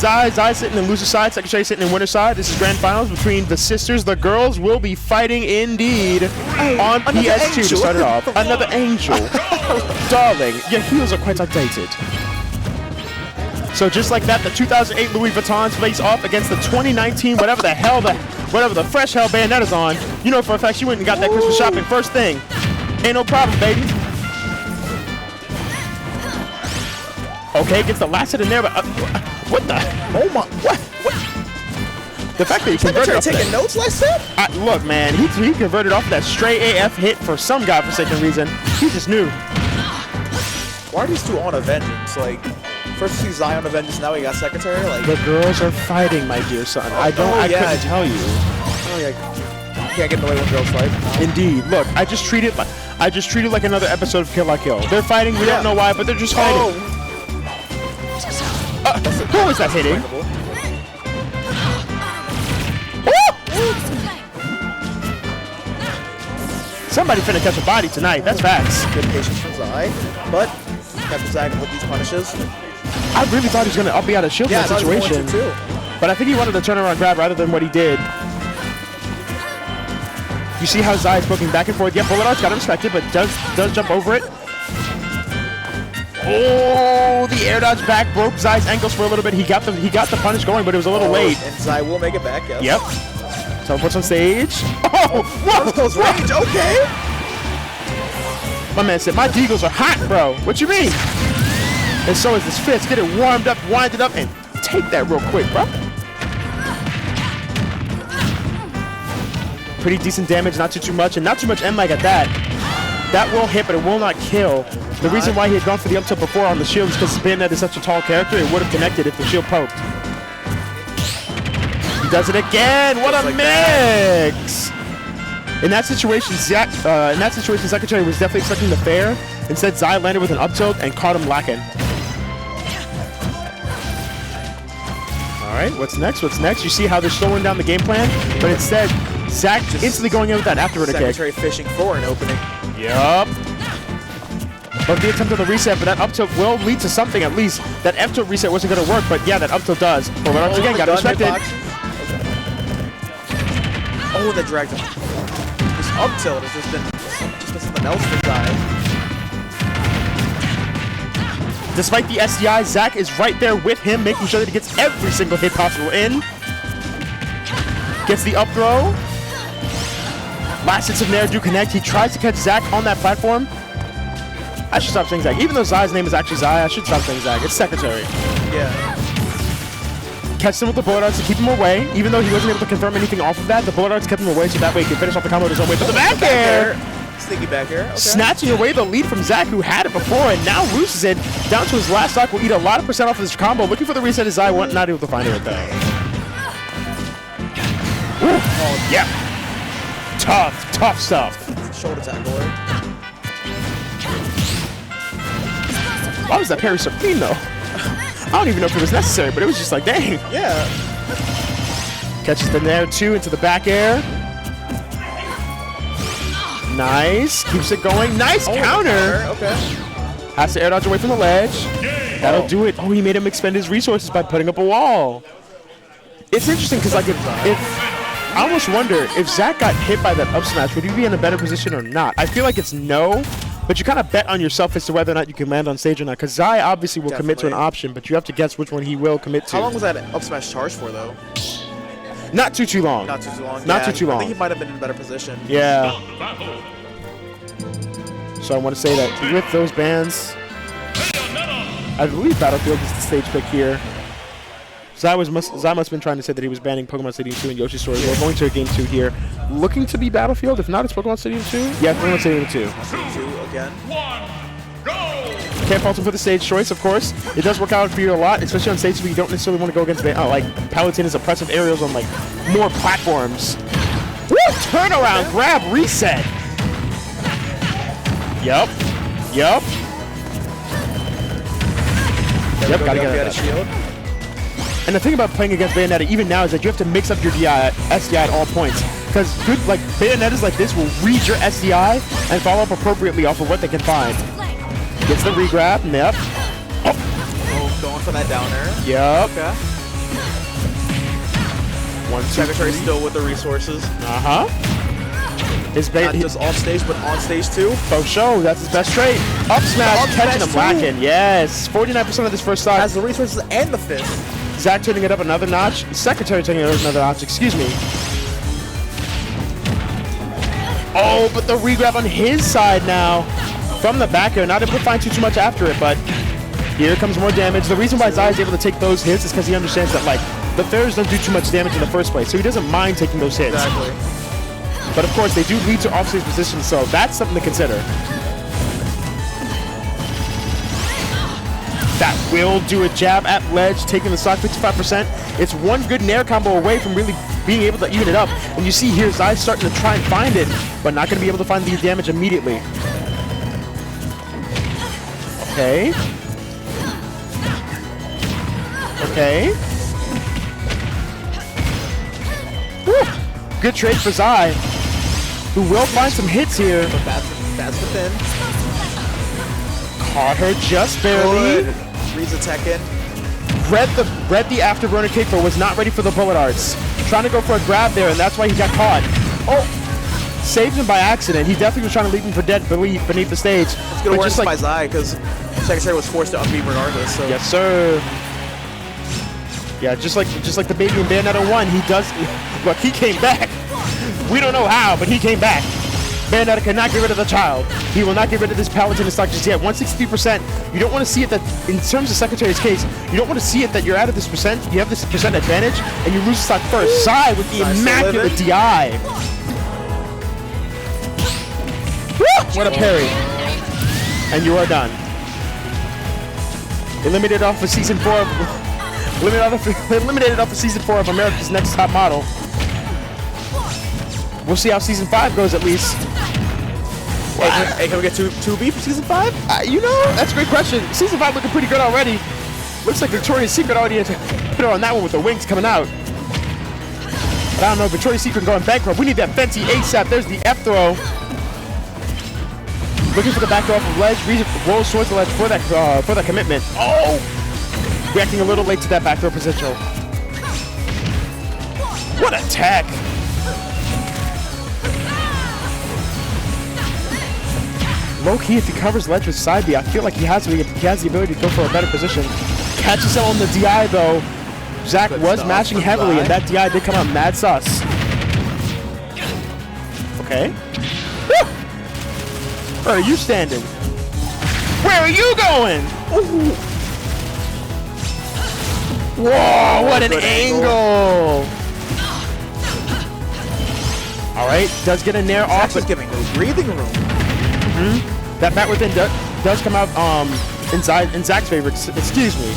Zai's sitting in loser side, Secretary sitting in winner side. This is grand finals between the sisters. The girls will be fighting indeed on PS2 to start it off. Another angel. Darling, your heels are quite outdated. So just like that, the 2008 Louis Vuittons face off against the 2019, whatever the fresh hell Bayonetta's on. You know for a fact she went and got that Christmas shopping first thing. Ain't no problem, baby. Okay, gets the last hit in there, but what the? Oh my! What? The fact that he converted off taking notes last set? Look, man, he converted off that stray AF hit for some godforsaken reason. He just knew. Why are these two on a vengeance? Like, first we see Zion on a vengeance, now we got Secretary. Like, the girls are fighting, my dear son. I couldn't tell you. Oh yeah, you can't get in the way when girls fight. No. Indeed. Look, I just treat it like another episode of Kill La Kill. They're fighting. We don't know why, but they're just fighting. Who was that hitting? Somebody finna catch a body tonight. That's facts. Good patience from Zai, but Captain Zag with these punishes. I really thought he was gonna up me out of shield in that situation, but I think he wanted to turn around grab rather than what he did. You see how Zai is poking back and forth. Yeah, bullet arts got him respected, but does jump over it. Oh, the air dodge back broke Zai's ankles for a little bit. He got the punish going, but it was a little late. And Zai will make it back. Yes. Yep. Teleports on stage. Oh, whoa! Close range. Okay. My man said my deagles are hot, bro. What you mean? And so is this fist. Get it warmed up, wind it up, and take that real quick, bro. Pretty decent damage, not too much, and not too much M-Mag at that. That will hit, but it will not kill. The reason why he had gone for the up tilt before on the shield is because Bayonetta is such a tall character, it would have connected if the shield poked. He does it again. What a mix! In that situation, Secretary was definitely expecting the fair. Instead, Zai landed with an up tilt and caught him lacking. All right, what's next? What's next? You see how they're slowing down the game plan, but instead, Zach just instantly going in with that afterward kick. Secretary fishing for an opening. Yup. But the attempt on the reset, but that up tilt will lead to something at least. That F tilt reset wasn't going to work, but yeah, that up tilt does. But once again, got to respect it. Oh, that dragged him. This up tilt has just been something else for Zai. Despite the SDI, Zach is right there with him, making sure that he gets every single hit possible in. Gets the up throw. Last hits of Nair do connect. He tries to catch Zach on that platform. I should stop saying Zach. Even though Zai's name is actually Zai, I should stop saying Zach. It's Secretary. Yeah. Catches him with the bullet arts to keep him away. Even though he wasn't able to confirm anything off of that, the bullet arts kept him away, so that way he could finish off the combo his own way. But the back air! Sneaky back air. Okay. Snatching away the lead from Zach, who had it before, and now loses it. Down to his last stock, will eat a lot of percent off of this combo. Looking for the reset as Zai, not able to find it though. Oh, yeah. Tough stuff. Shoulder tackle. Why was that parry so clean though? I don't even know if it was necessary, but it was just like, dang. Yeah. Catches the Nair 2 into the back air. Nice. Keeps it going. Nice counter. Okay. Has to air dodge away from the ledge. That'll do it. Oh, he made him expend his resources by putting up a wall. It's interesting because, like, if I almost wonder if Zach got hit by that up smash, would he be in a better position or not? I feel like it's no, but you kind of bet on yourself as to whether or not you can land on stage or not. Because Zai obviously will commit to an option, but you have to guess which one he will commit to. How long was that up smash charge for, though? Not too long. Not too long. Not too long. I think he might have been in a better position. Yeah. So I want to say that with those bans, I believe Battlefield is the stage pick here. Zai must have been trying to say that he was banning Pokemon Stadium 2 and Yoshi's Story. We're going to a game 2 here. Looking to be Battlefield. If not, it's Pokemon Stadium 2. Yeah, Pokemon Stadium 2. 2 again. Can't fault him for the stage choice, of course. It does work out for you a lot, especially on stages where you don't necessarily want to go against like Palutena's oppressive aerials on like more platforms. Woo! Turnaround, grab, reset. Yup. Yup. Yep, gotta get a shield. And the thing about playing against Bayonetta even now is that you have to mix up your SDI at all points. Because good, like Bayonettas like this will read your SDI and follow up appropriately off of what they can find. Gets the regrab, yep. Oh, going for that downer. Yep. Okay. 1, 2, Secretary 3. still with the resources. His Not just off stage, but on stage too. For sure, that's his best trait. Up smash, Up catching smash him lacking. Yes, 49% of this first stock. Has the resources and the fist. Zach turning it up another notch. Secretary turning it up another notch. Excuse me. Oh, but the regrab on his side now. From the back air, not able to find too much after it, but here comes more damage. The reason why Zai is able to take those hits is because he understands that, like, the fairs don't do too much damage in the first place, so he doesn't mind taking those hits. Exactly. But of course, they do lead to offstage positions, so that's something to consider. That will do a jab at ledge, taking the stock 55%. It's one good nair combo away from really being able to even it up. And you see here, Zai's starting to try and find it, but not going to be able to find the damage immediately. Okay. Okay. Woo. Good trade for Zai, who will find some hits here. But that's the pin. Caught her just barely. Good. Reads attack in. Read the afterburner kick, but was not ready for the bullet arts. Trying to go for a grab there, and that's why he got caught. Oh! Saved him by accident. He definitely was trying to leave him for dead beneath the stage. It's good awareness by Zai, because Secretary was forced to unbeat regardless. So. Yes, sir. Yeah, just like the baby in Bayonetta 1, he does. Look, he came back. We don't know how, but he came back. Bayonetta cannot get rid of the child. He will not get rid of this Palutena stock just yet. 163%. You don't want to see it that, in terms of Secretary's case, you don't want to see it that you're out of this percent. You have this percent advantage, and you lose the stock first. Zai with the immaculate DI. Woo! What a parry. And you are done. Eliminated off of season 4 of eliminated off of season 4 of America's Next Top Model. We'll see how season 5 goes at least. Hey, can we get 2B for season 5? You know, that's a great question. Season 5 looking pretty good already. Looks like Victoria's Secret already had to put her on that one with the wings coming out. But I don't know, Victoria's Secret going bankrupt. We need that Fenty ASAP. There's the F throw. Looking for the back throw off of ledge. Rolls towards the ledge for that commitment. Oh! Reacting a little late to that back throw potential. What a tech! Low key, if he covers ledge with side B, I feel like he has the ability to go for a better position. Catches him on the DI though. Zach was mashing heavily, and that DI did come out mad sus. Okay. Woo! Where are you standing? Where are you going? Ooh. Whoa, what an angle! All right, does get a nair off. Zach's giving no breathing room. That bat within does come out in Zach's favor. Excuse me.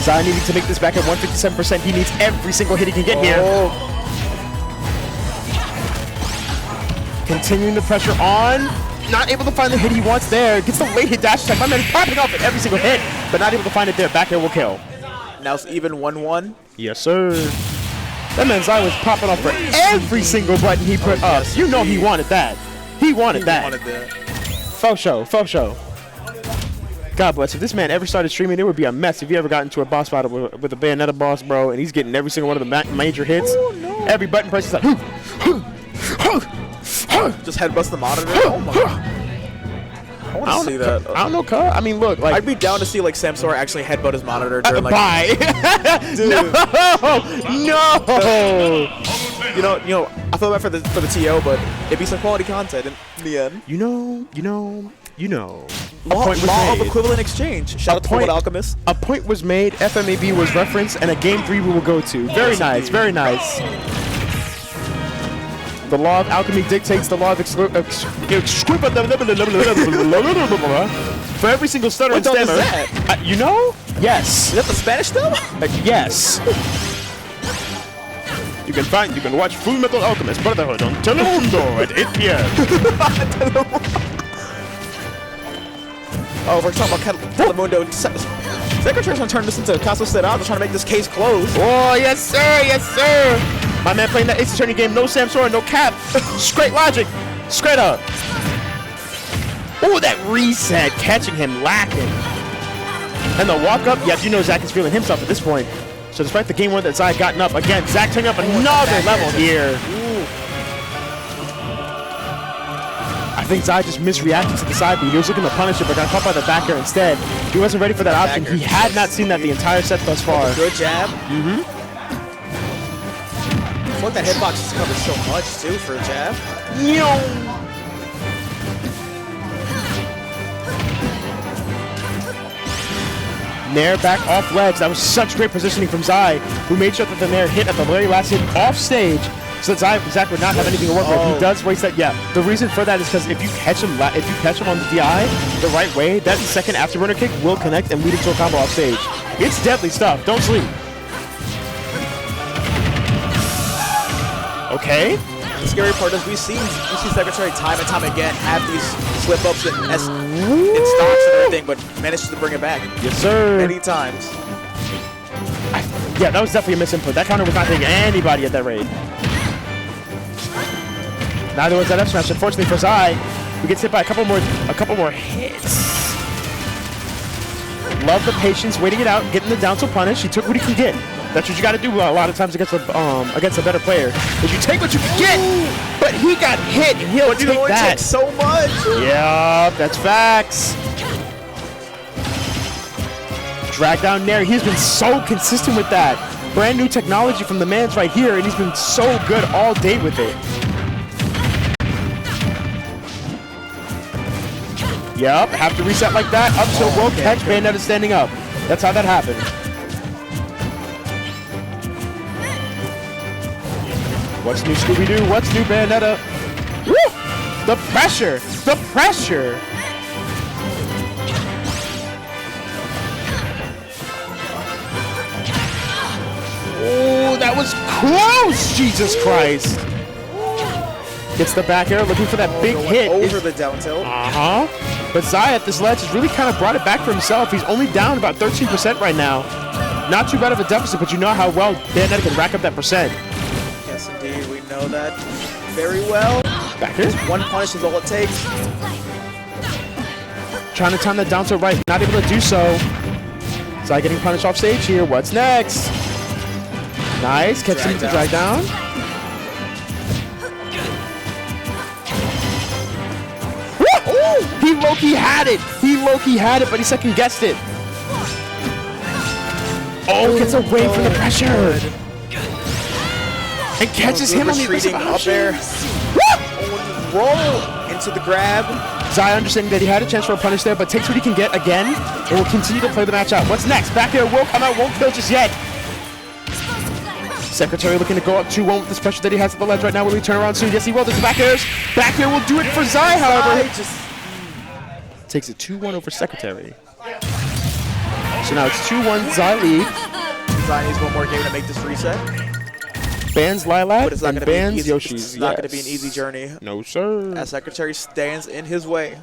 Zai needing to make this back at 157%. He needs every single hit he can get here. Continuing the pressure on. Not able to find the hit he wants there. Gets the late hit dash attack. My man is popping off at every single hit, but not able to find it there. Back air will kill. Now it's even 1-1. Yes, sir. That man Zai was popping off for every single button he put up. Yes, You know he wanted that. He wanted that. Faux show. Faux show. God bless. If this man ever started streaming, it would be a mess if he ever got into a boss battle with a Bayonetta boss, bro, and he's getting every single one of the major hits. Oh, no. Every button press is like, just headbutts the monitor. Oh my god. I want to see that. I don't know, cuz. I mean, look, like, I'd be down to see like Samsora actually headbutt his monitor during like. bye. Dude. No. You know, I feel bad for the TO, but it'd be some quality content in the end. You know. Law of equivalent exchange. Shout out to Forward Alchemist. A point was made, FMAB was referenced, and a game 3 we will go to. Very nice, very nice. The law of alchemy dictates the law of for every single stutter and stammer. What is that? You know? Yes. Is that the Spanish though? Yes. You can watch Full Metal Alchemist Brotherhood on Telemundo at 8 p.m. Oh, we're talking about Telemundo. Secretary's gonna turn this into Caso Cerrado, trying to make this case close. Oh, yes, sir. Yes, sir. My man playing that Ace Attorney game. No Samsora, no cap. Straight logic. Straight up. Oh, that reset. Catching him lacking. And the walk up. Yeah, you know Zach is feeling himself at this point. So despite the game one that Zai had gotten up, again, Zach taking up another level here. I think Zai just misreacted to the side B. He was looking to punish it, but got caught by the back air instead. He wasn't ready for that option. He had not seen that the entire set thus far. Good jab. I feel like that hitbox just covers so much, too, for a jab. Nair back off ledge. That was such great positioning from Zai, who made sure that the Nair hit at the very last hit off stage, so that Zach would not have anything to work with. He does waste that. Yeah, the reason for that is because if you catch him on the DI the right way, that second afterburner kick will connect and lead into a combo off stage. It's deadly stuff. Don't sleep. Okay. The scary part is we see Secretary time and time again have these slip-ups in stocks and everything, but manages to bring it back. Yes, sir. Many times. Yeah, that was definitely a misinput. That counter was not hitting anybody at that rate. Neither was that F smash. Unfortunately for Zai, he gets hit by a couple more hits. Love the patience, waiting it out, getting the down tilt punish. He took what he can get. That's what you got to do a lot of times against a better player. Is you take what you can get, but he got hit. And he'll take that. Takes so much. Yeah, that's facts. Drag down Nair. He's been so consistent with that. Brand new technology from the man's right here, and he's been so good all day with it. Yep, have to reset like that. Up tilt will catch. Bayonetta standing up. That's how that happened. What's new, Scooby-Doo? What's new, Bayonetta? Woo! The pressure! The pressure! Oh, that was close! Jesus Christ! Gets the back air, looking for that big hit. Over the down tilt. But Zai at this ledge has really kind of brought it back for himself. He's only down about 13% right now. Not too bad of a deficit, but you know how well Bayonetta can rack up that percent. Yes, indeed. We know that very well. Back here. One punish is all it takes. Trying to time that down tilt right. Not able to do so. Zai getting punished off stage here. What's next? Nice. Catch him with the drag down. He low-key had it. He low-key had it, but he second guessed it. Oh, gets away from the pressure. And catches him on the aggressive up there. Roll into the grab. Zai understanding that he had a chance for a punish there, but takes what he can get again, and will continue to play the match out. What's next? Back air will come out, won't kill just yet. Secretary looking to go up 2-1 with this pressure that he has at the ledge right now. Will he turn around soon? Yes, he will. There's the back airs. Back air will do it for Zai, however. Takes it 2-1 over Secretary. So now it's 2-1 Zai lead. Zai needs one more game to make this reset. Bans Lilac and bans Yoshi's. Yoshi's. It's not going to be an easy journey. No, sir. As Secretary stands in his way.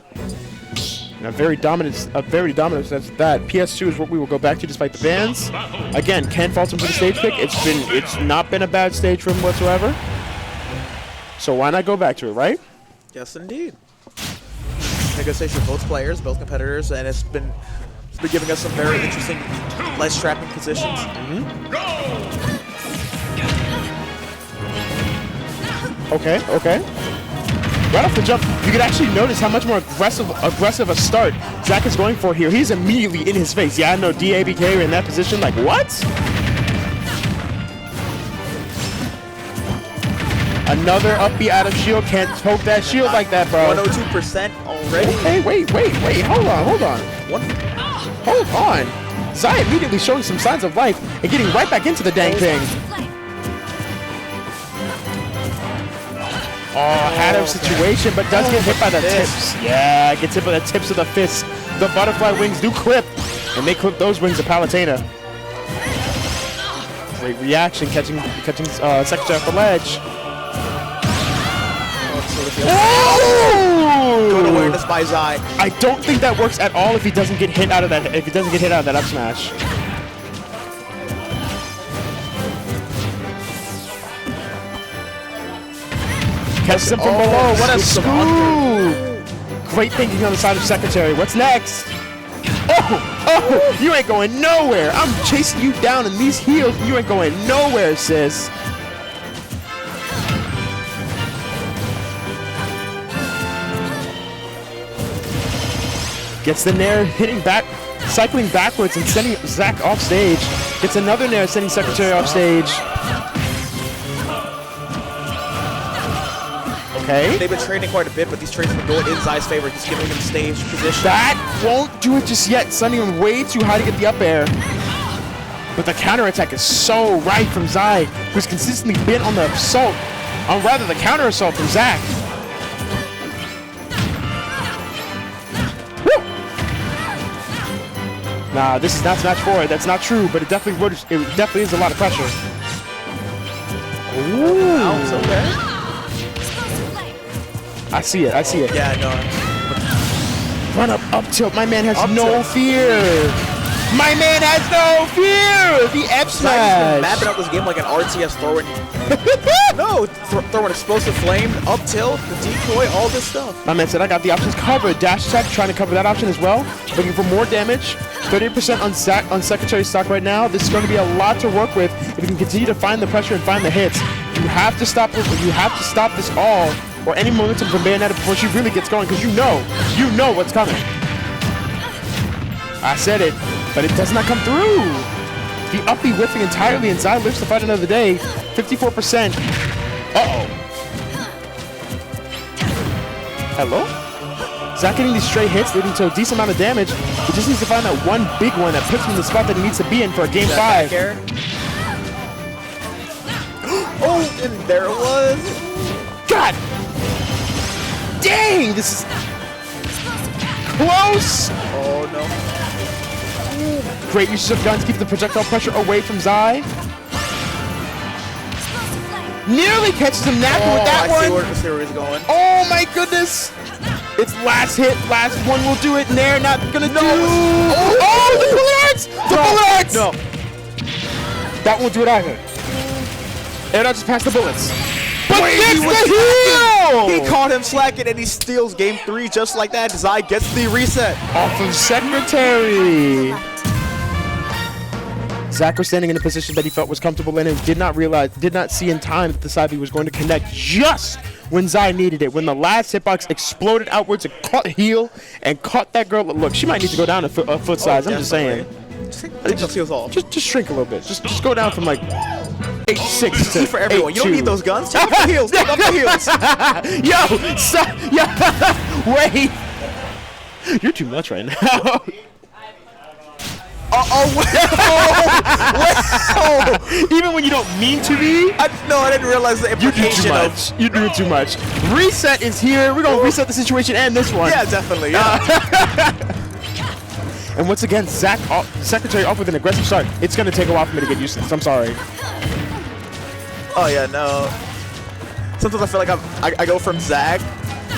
And a very dominant sense of that. PS2 is what we will go back to despite the bans. Again, can't fault him for the stage pick. It's not been a bad stage for him whatsoever. So why not go back to it, right? Yes, indeed. A good stage for both players, both competitors, and it's been giving us some very interesting ledge trapping positions. Okay. Right off the jump, you can actually notice how much more aggressive a start Zach is going for here. He's immediately in his face. Yeah, I know DABK in that position. Like, what? Another upbeat out of shield. Can't poke that shield like that, bro. 102% already. Hey, wait. Hold on. Hold on. Zai immediately showing some signs of life and getting right back into the dang thing. Had situation, but does get hit by the tips. Yeah, gets hit by the tips of the fists. The butterfly wings do clip, and they clip those wings of Palutena. Great reaction, catching Secretary off the ledge. Good awareness by Zai. I don't think that works at all if he doesn't get hit out of that. If he doesn't get hit out of that up smash. Catches him from below. What a scoop! Great thinking on the side of Secretary. What's next? Oh, you ain't going nowhere. I'm chasing you down in these heels. You ain't going nowhere, sis. Gets the nair, hitting back, cycling backwards and sending Zach off stage. Gets another nair, sending Secretary off stage. Okay. They've been trading quite a bit, but these trades have been going in Zai's favor. He's giving him stage position. That won't do it just yet, sending him way too high to get the up air. But the counterattack is so right from Zai, who's consistently been on the assault, the counter assault from Zach. Woo! Nah, this is not match 4. That's not true, but it definitely is a lot of pressure. Ooh. Ouch, okay. I see it. Yeah, I know. Run up tilt. My man has Up no tilt. fear. My man has no fear. The F Zai's been smash. mapping out this game like an RTS throwing. No, throwing explosive flame, up tilt, the decoy, all this stuff. My man said I got the options covered. Dash attack, trying to cover that option as well. Looking for more damage. 30% on Secretary stock right now. This is going to be a lot to work with if you can continue to find the pressure and find the hits. You have to stop it. You have to stop this all or any momentum from Bayonetta before she really gets going, because you know what's coming. I said it, but it does not come through. The up B whiffing entirely, and Zai lives to fight another day. 54%. Uh-oh. Hello? Zach getting these straight hits, leading to a decent amount of damage. He just needs to find that one big one that puts him in the spot that he needs to be in for a game 5. Oh, and there it was. God! Dang, this is close! Oh, no. Great use of guns, keep the projectile pressure away from Zai. Nearly catches him napping with that one. I see where he's going. Oh my goodness! It's last hit, last one will do it, and they're not gonna do. Oh, the bullets! The bullets! No. That won't do it either. Air dodge just past the bullets. But Wait, gets he was the heal! He caught him slacking, and he steals game 3 just like that. Zai gets the reset. Off of Secretary. Zach was standing in a position that he felt was comfortable in and did not see in time that the side B was going to connect just when Zai needed it. When the last hitbox exploded outwards and caught heel and caught that girl. Look, she might need to go down a foot size. I'm just saying. Take those heels off. Just shrink a little bit. Just go down from like 8'6" to for everyone. 8'2". You don't need those guns. Take off the heels. Take off the heels. Wait. You're too much right now. Even when you don't mean to be. No, I didn't realize the implication of. You're doing too much. Reset is here. We're going to reset the situation and this one. Yeah, definitely. Yeah. And once again, Secretary off with an aggressive start. It's going to take a while for me to get used to this. I'm sorry. Oh, yeah, no. Sometimes I feel like I go from Zach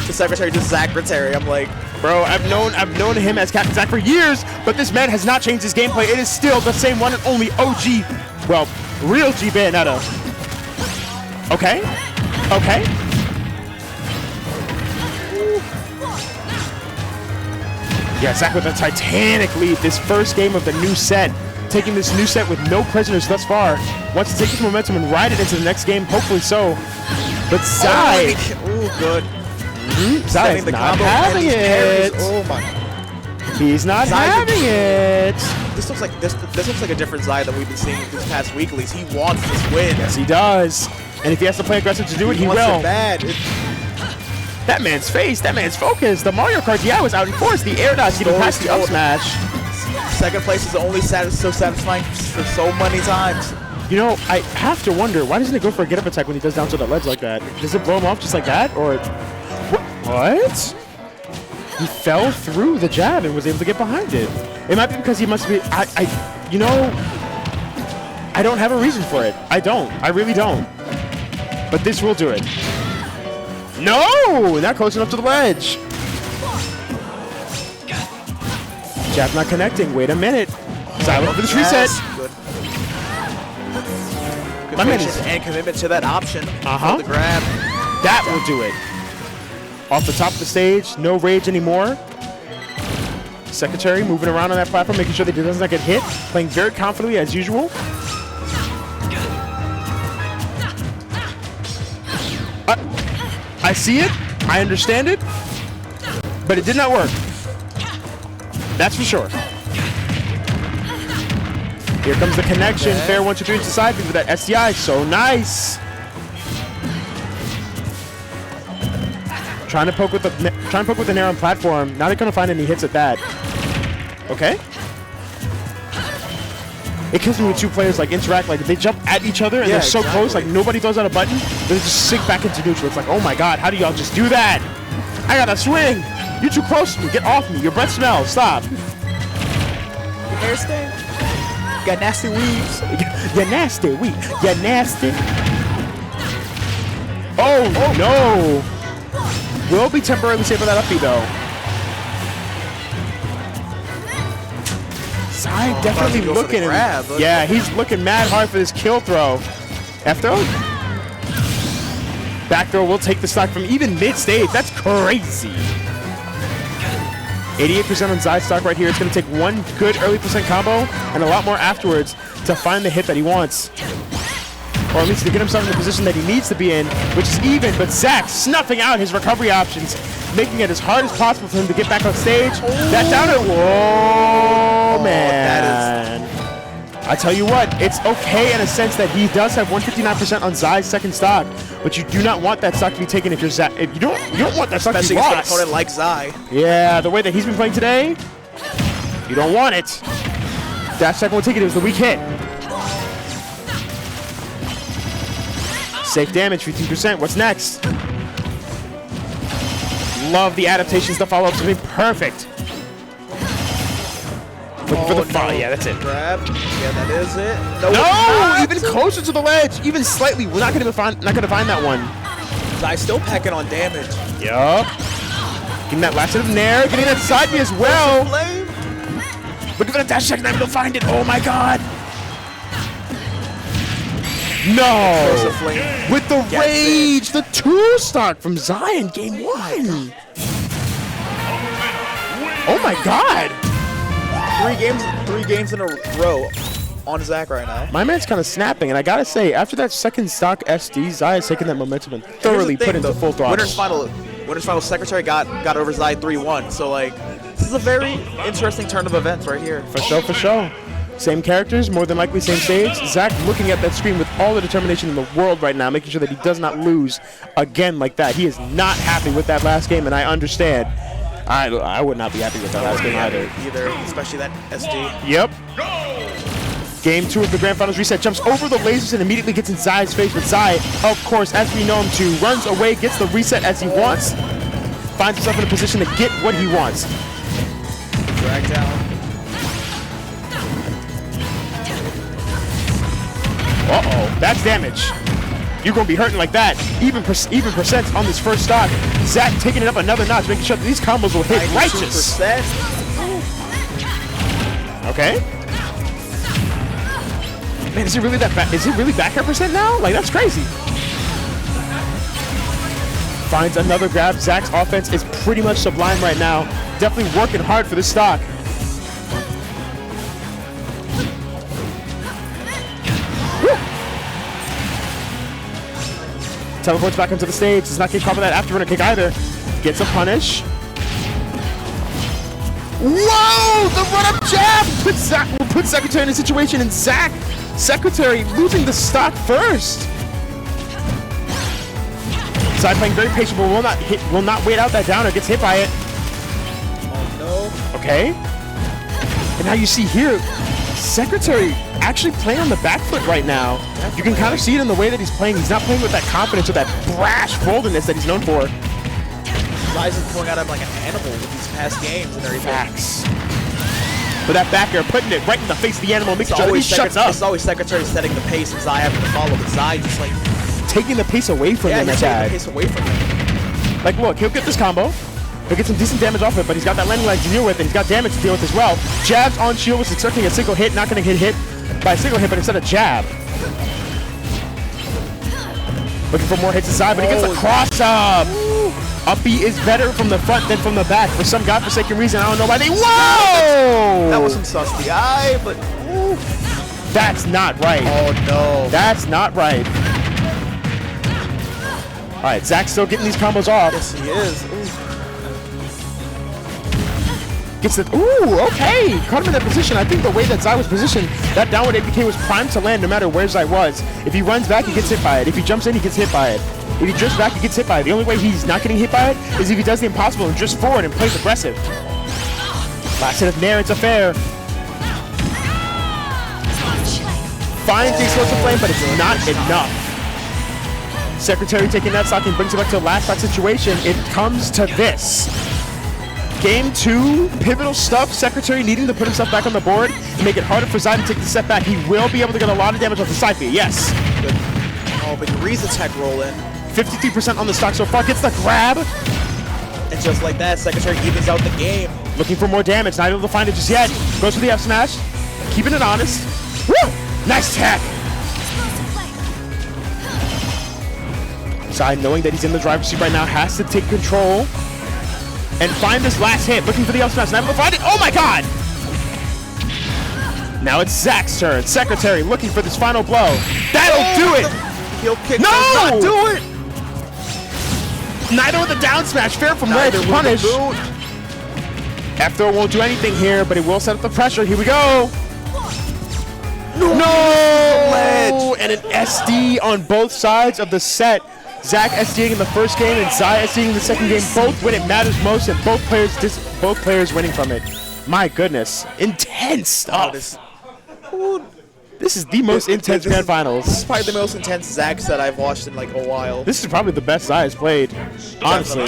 to Secretary to Zacretary. I'm like, bro, I've known him as Captain Zach for years, but this man has not changed his gameplay. It is still the same one and only OG, well, real G Bayonetta. Okay. Yeah, Zach with a titanic lead. This first game of the new set. Taking this new set with no prisoners thus far. Wants to take this momentum and ride it into the next game, hopefully so. But Zai. Oh, good. Zai is not having it. Oh my. He's not having it. This looks like a different Zai that we've been seeing these past weeklies. He wants this win. Yes, he does. And if he has to play aggressive to do it, he wants will. It bad. That man's face, that man's focus. The Mario Kart DI was out in force. The air dodge getting past the up smash. Second place is only so satisfying for so many times. You know, I have to wonder, why doesn't it go for a get-up attack when he does down to the ledge like that? Does it blow him off just like that? Or what? He fell through the jab and was able to get behind it. It might be because he must be, you know, I don't have a reason for it. I don't. I really don't. But this will do it. No! Not close enough to the ledge. Jab not connecting. Wait a minute. Silent for this reset. Good. My man is and commitment to that option. For the grab. That will do it. Off the top of the stage, no rage anymore. Secretary moving around on that platform, making sure that he does not get hit, playing very confidently as usual. I see it, I understand it, but it did not work. That's for sure. Here comes the connection. Okay. Fair 1, 2, 3 to side for that SDI. So nice. Trying to poke with the Nair on platform. Not going to find any hits at that. Okay. It kills me when two players like interact, like they jump at each other and they're so close, like nobody throws out a button, but they just sink back into neutral. It's like, oh my god, how do y'all just do that? I gotta swing. You're too close to me. Get off me. Your breath smells. Stop. Your hair stain. Got nasty weaves. You're nasty. You're nasty. Oh no. Will be temporarily saved for that up B though. Zai definitely looking. Yeah, he's looking mad hard for this kill throw. F throw. Back throw will take the stock from even mid-stage. That's crazy. 88% on Zai's stock right here. It's going to take one good early percent combo and a lot more afterwards to find the hit that he wants. Or at least to get himself in the position that he needs to be in, which is even, but Zach snuffing out his recovery options, making it as hard as possible for him to get back on stage. That down it. Whoa, man. I tell you what, it's okay in a sense that he does have 159% on Zai's second stock, but you do not want that stock to be taken if you're Zach. If you don't want that stock to be lost. Especially against an opponent like Zai. Yeah, the way that he's been playing today, you don't want it. Dash second will take it. It was the weak hit. Safe damage, 15%. What's next? Love the adaptations, the follow-ups have been perfect. Looking for the follow. Yeah, that's it. Grab. Yeah, that is it. No, even closer to the ledge, even slightly. We're not gonna find that one. Zai still packing on damage. Yup. Getting that last hit of Nair, getting that side B as well. Looking for the dash check, and I'm gonna find it. Oh my god. No! With the rage, the 2-stock from Zion, game 1. Oh my god! 3 games in a row on Zach right now. My man's kind of snapping, and I gotta say, after that second stock SD, Zai has taken that momentum and thoroughly put into full throttle. Winners final Secretary got over Zai 3-1. So like, this is a very interesting turn of events right here. For sure, for sure. Same characters, more than likely same stage. Zach looking at that screen with all the determination in the world right now, making sure that he does not lose again like that. He is not happy with that last game, and I understand. I would not be happy with that last game either. Especially that SD. Yep. Game 2 of the Grand Finals reset. Jumps over the lasers and immediately gets in Zai's face. But Zai, of course, as we know him to, runs away, gets the reset as he wants, finds himself in a position to get what he wants. Drag down. Uh-oh, that's damage. You're going to be hurting like that. Even percents on this first stock. Zach taking it up another notch, making sure that these combos will hit righteous. Okay. Man, is it really that bad? Is it really back air percent now? Like, that's crazy. Finds another grab. Zach's offense is pretty much sublime right now. Definitely working hard for this stock. Teleports back onto the stage. Does not get caught by that afterburner kick either. Gets a punish. Whoa! The run-up jab! Put Secretary in a situation, and Secretary losing the stock first. Zai playing very patient, but will not wait out that downer. Gets hit by it. Oh no. Okay. And now you see here, Secretary actually playing on the back foot right now. You can kind of see it in the way that he's playing. He's not playing with that confidence or that brash boldness that he's known for. Zai's is pulling out him like an animal with these past games and everything. Facts. But that back air, putting it right in the face of the animal, making sure that he shuts up. It's always Secretary setting the pace and Zai having to follow, but Zai just like taking the pace away from him. He's taking the pace away from him. Like, look, he'll get this combo. He'll get some decent damage off it, but he's got that landing leg to deal with, and he's got damage to deal with as well. Jabs on shield, was expecting a single hit, not going to get hit by a single hit, but instead a jab. Looking for more hits inside, but he gets a cross up. Up B is better from the front than from the back. For some godforsaken reason, I don't know why they. Whoa! That wasn't sus the eye, but. Ooh. That's not right. Oh no. That's not right. All right, Zach's still getting these combos off. Yes, he is. Ooh. Gets it. Ooh, okay. Caught him in that position. I think the way that Zai was positioned, that downward APK was primed to land no matter where Zai was. If he runs back, he gets hit by it. If he jumps in, he gets hit by it. If he drifts back, he gets hit by it. The only way he's not getting hit by it is if he does the impossible and drifts forward and plays aggressive. Last hit of Nair, it's a fair. Finds the explosive flame, but it's not enough. Secretary taking that stock and brings it back to the last stock situation. It comes to this. Game 2, pivotal stuff. Secretary needing to put himself back on the board and make it harder for Zai to take the step back. He will be able to get a lot of damage off the side B, yes. Good. Oh, but Ree's attack roll in. 53% on the stock so far, gets the grab. And just like that, Secretary evens out the game. Looking for more damage, not able to find it just yet. Goes for the F smash, keeping it honest. Woo! Nice attack. Zai, knowing that he's in the driver's seat right now, has to take control and find this last hit. Looking for the F smash, not able to find it. Oh my god! Now it's Zach's turn. Secretary looking for this final blow. That'll do it! Heel kick No! does not do it! Neither with the down smash, fair from Red to punish. F-throw won't do anything here, but it will set up the pressure. Here we go. No! And an SD on both sides of the set. Zach SDing in the first game and Zai SDing in the second game. Both when it matters most, and both players winning from it. My goodness, intense stuff. This is the most intense grand finals. This is probably the most intense Zach set I've watched in like a while. This is probably the best Zai has played, honestly.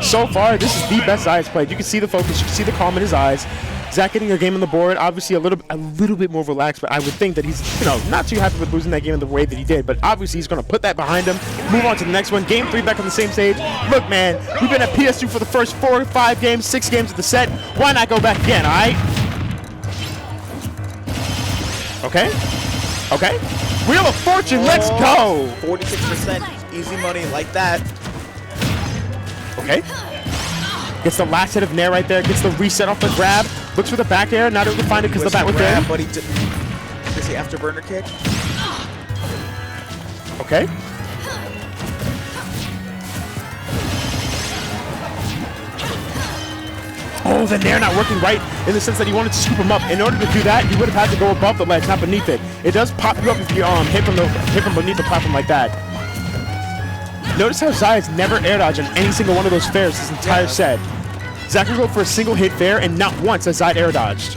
So far, this is the best Zai has played. You can see the focus, you can see the calm in his eyes. Zach getting a game on the board, obviously a little bit more relaxed, but I would think that he's, not too happy with losing that game in the way that he did, but obviously he's going to put that behind him, move on to the next one. Game 3 back on the same stage. Look, man, we've been at PS2 for the first 4 or 5 games, 6 games of the set. Why not go back again, all right? Okay. Okay. Wheel of Fortune, let's go! 46% easy money like that. Okay. Gets the last hit of Nair right there, gets the reset off the grab, looks for the back air, not able to find it because the bat was there. But he did. Is he afterburner kick? Okay. Oh, the Nair not working right in the sense that he wanted to scoop him up. In order to do that, he would have had to go above the ledge, not beneath it. It does pop you up if you hit from beneath the platform like that. Notice how Zai has never air dodged on any single one of those fairs this entire set. Zach will go for a single hit fair, and not once has Zai air dodged.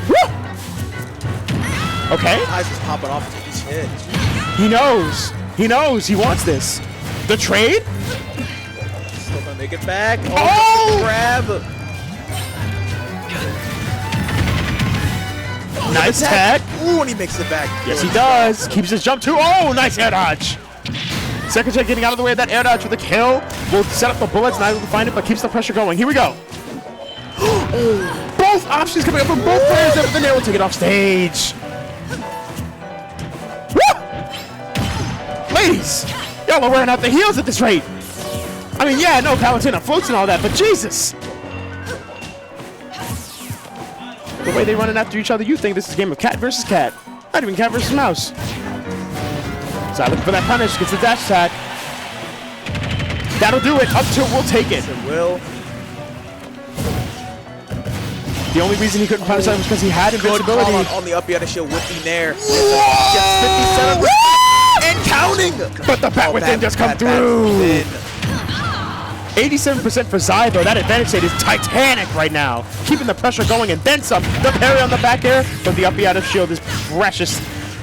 Woo! Okay. Eyes just popping off to each hit. He knows. He knows. He wants this. The trade? Still gonna make it back. Oh! Grab. Nice tag. Ooh, and he makes it back. Yes, he does. Keeps his jump too. Oh, nice air dodge. Secretary getting out of the way of that air dodge with a kill. Will set up the bullets, not able to find it, but keeps the pressure going. Here we go. Both options coming up from both players. Up the Nair will take it off stage. Woo! Ladies, y'all are wearing out the heels at this rate. I mean, yeah, no, Palutena floats and all that, but Jesus. The way they running after each other, you think this is a game of cat versus cat. Not even cat versus mouse. So looking for that punish, gets the dash attack. That'll do it. Up tilt will take it. It will. The only reason he couldn't punish that was because he had invincibility. On the up air shield with the Nair. Gets 57 and counting. But the bat within just come through. 87% for Zai, though. That advantage state is titanic right now. Keeping the pressure going and then some. The parry on the back air, but the up out of shield is precious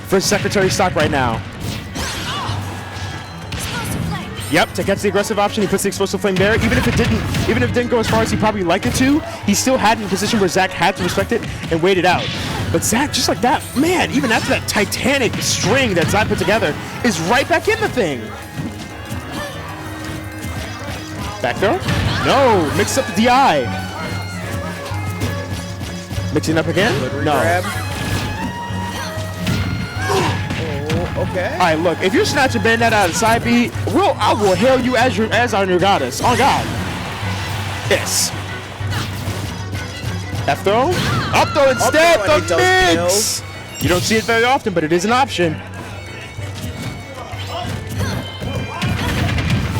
for Secretary stock right now. Yep, to catch the aggressive option, he puts the explosive flame there. Even if it didn't go as far as he probably liked it to, he still had it in a position where Zach had to respect it and wait it out. But Zach, just like that, man, even after that titanic string that Zach put together, is right back in the thing. Back throw? No, mixes up the DI. Mixing up again? No. Okay. All right, look, if you're snatching Bayonetta out of side B, I will hail you as our new goddess. Oh, God. Yes. F throw. Up throw instead. The mix. You don't see it very often, but it is an option.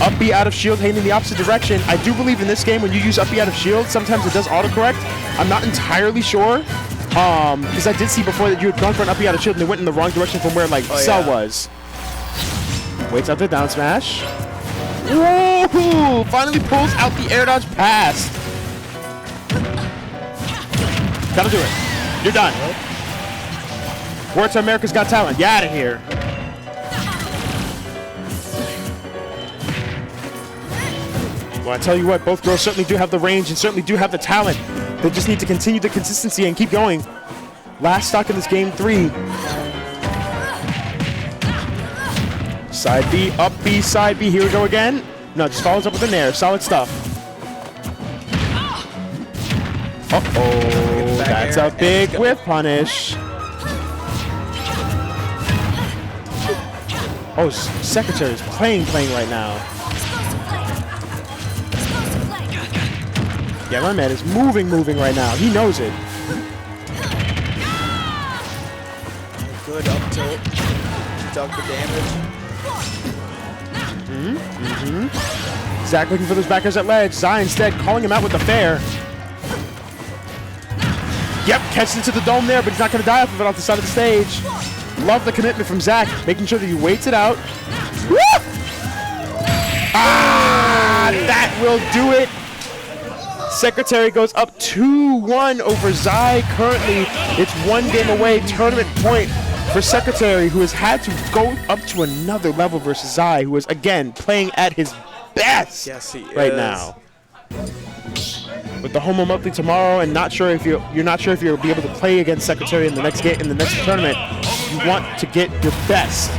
Up B out of shield, heading in the opposite direction. I do believe in this game, when you use up B out of shield, sometimes it does autocorrect. I'm not entirely sure. Because I did see before that you had gone for an up B out of shield and they went in the wrong direction from where, like, Cell was. Waits out the down smash. Woohoo! Finally pulls out the air dodge pass. That'll do it. You're done. War to America's Got Talent. Get out of here. Well, I tell you what, both girls certainly do have the range and certainly do have the talent. They just need to continue the consistency and keep going. Last stock in this game 3. Side B, up B, side B. Here we go again. No, just follows up with an air. Solid stuff. Uh-oh. That's a big whiff punish. Oh, Secretary is playing right now. Yeah, my man is moving right now. He knows it. Good up tilt. Duck the damage. Zach looking for those backers at ledge. Zai instead calling him out with the fair. Yep, catches into the dome there, but he's not going to die off of it off the side of the stage. Love the commitment from Zach, making sure that he waits it out. Woo! Ah, that will do it. Secretary goes up 2-1 over Zai. Currently, it's 1 game away. Tournament point for Secretary, who has had to go up to another level versus Zai, who is, again, playing at his best right now. With the home monthly tomorrow, and not sure if you're not sure if you'll be able to play against Secretary in the next game, in the next tournament. You want to get your best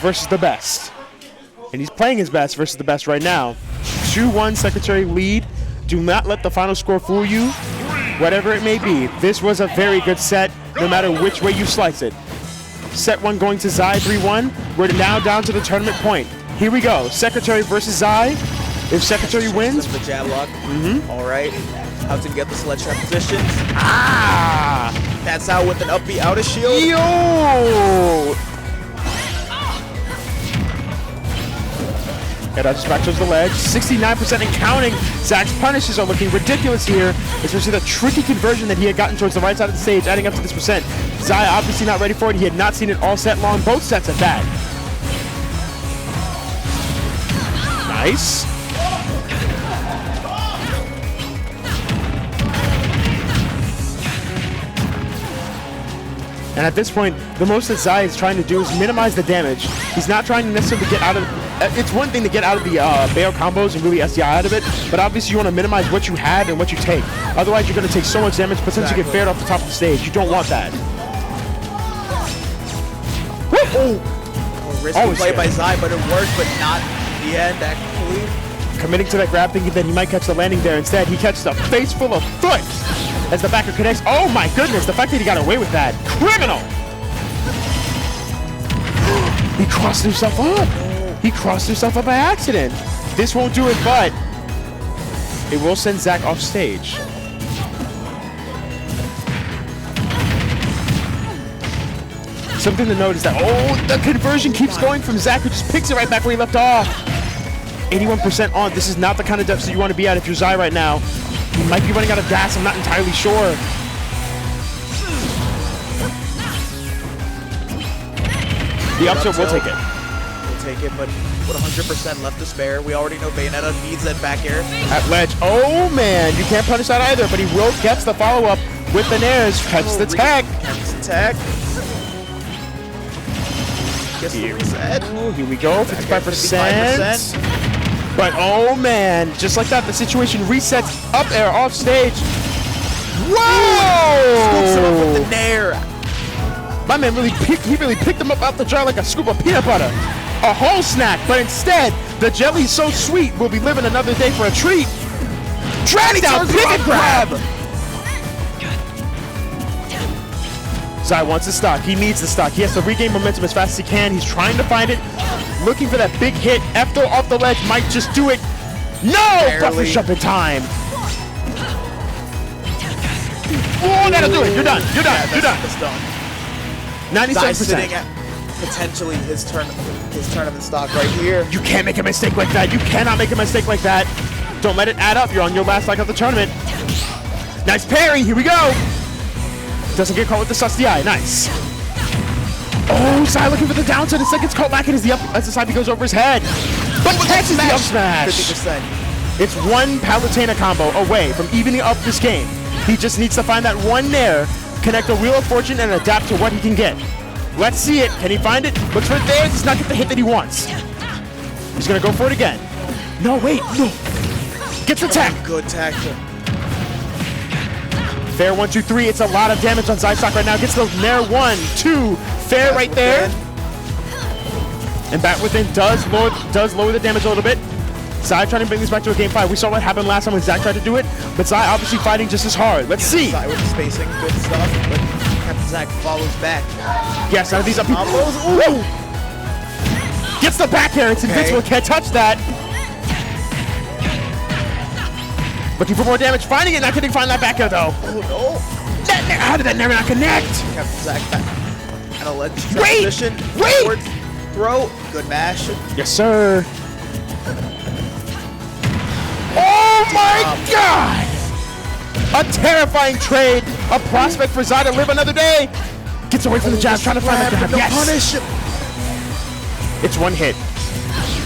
versus the best, and he's playing his best versus the best right now. 2-1 Secretary lead. Do not let the final score fool you, whatever it may be. This was a very good set, no matter which way you slice it. Set 1 going to Zai 3-1. We're now down to the tournament point. Here we go. Secretary versus Zai. If Secretary wins, the jab lock. All right. How to get the sledge trap position? Ah! That's out with an up B out of shield. Yo! And just back towards the ledge. 69% and counting. Zach's punishes are looking ridiculous here, especially the tricky conversion that he had gotten towards the right side of the stage, adding up to this percent. Zai obviously not ready for it. He had not seen it all set long, both sets at that. Nice. And at this point, the most that Zai is trying to do is minimize the damage. He's not trying to necessarily get out of... It's one thing to get out of the Bayo combos and really SDI out of it, but obviously you want to minimize what you had and what you take. Otherwise, you're going to take so much damage, potentially get fared off the top of the stage. You don't want that. Oh, risky play by Zai, but it worked, but not in the end, actually. Committing to that grab, thinking that he might catch the landing there. Instead, he catches a face full of foot as the backer connects. Oh my goodness, the fact that he got away with that. Criminal! He crossed himself up. He crossed himself up by accident. This won't do it, but it will send Zach off stage. Something to note is that, the conversion keeps going from Zach, who just picks it right back where he left off. 81% on. This is not the kind of depths that you want to be at if you're Zai right now. He might be running out of gas. I'm not entirely sure. The up tilt will take it. We'll take it, but with 100% left to spare, we already know Bayonetta needs that back air. At ledge. Oh, man. You can't punish that either, but he will catch the follow-up with the nairs. Catches the tag. Catches the tag. Gets the reset. Oh, here we go. 55%. But, oh, man. Just like that, the situation resets. Up air, off stage. Whoa! Scoops him up with the nair. My man really picked him up out the jar like a scoop of peanut butter. A whole snack, but instead, the jelly's so sweet, we'll be living another day for a treat. Drag down, pivot grab! Zai wants the stock. He needs the stock. He has to regain momentum as fast as he can. He's trying to find it. Looking for that big hit. F throw off the ledge might just do it. No! Buffer shove in time. Oh, that'll do it. You're done. You're done. You're done. It's done. 97%. Sitting at potentially his turn of the stock right here. You can't make a mistake like that. You cannot make a mistake like that. Don't let it add up. You're on your last leg of the tournament. Nice parry. Here we go. Doesn't get caught with the sus DI. Nice. Oh, Zai looking for the down to the second. It's caught lacking as the side goes over his head. But catches the up smash. 50%. It's one Palutena combo away from evening up this game. He just needs to find that one nair, connect the Wheel of Fortune, and adapt to what he can get. Let's see it. Can he find it? Looks for it there. Does not get the hit that he wants. He's going to go for it again. No, wait. No. Gets the tech. Good tactic. Fair 1, 2, 3. It's a lot of damage on Zai stock right now. Gets the nair 1, 2. Fair right there. And back within does lower the damage a little bit. Zai trying to bring this back to a game 5. We saw what happened last time when Zach tried to do it, but Zai obviously fighting just as hard. Let's see. Zai with the spacing, good stuff, but Captain Zach follows back. Yes, none of these up. Woo! Gets the back air. It's invincible. Can't touch that. Looking for more damage. Finding it. Not getting find that back air though. Oh no! How did that never not connect? Captain Zach back. And a ledge Wait! transition. Wait! Forward throw. Good mash. Yes, sir. Oh my God! A terrifying trade. A prospect for Zai to live another day. Gets away from the jab, trying to find the jab. No Yes. punish. It's one hit.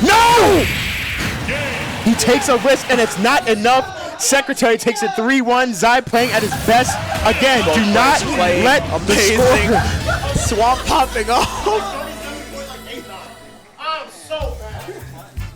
No! He takes a risk and it's not enough. Secretary takes it 3-1. Zai playing at his best. Again, do not let the score. Swamp popping off.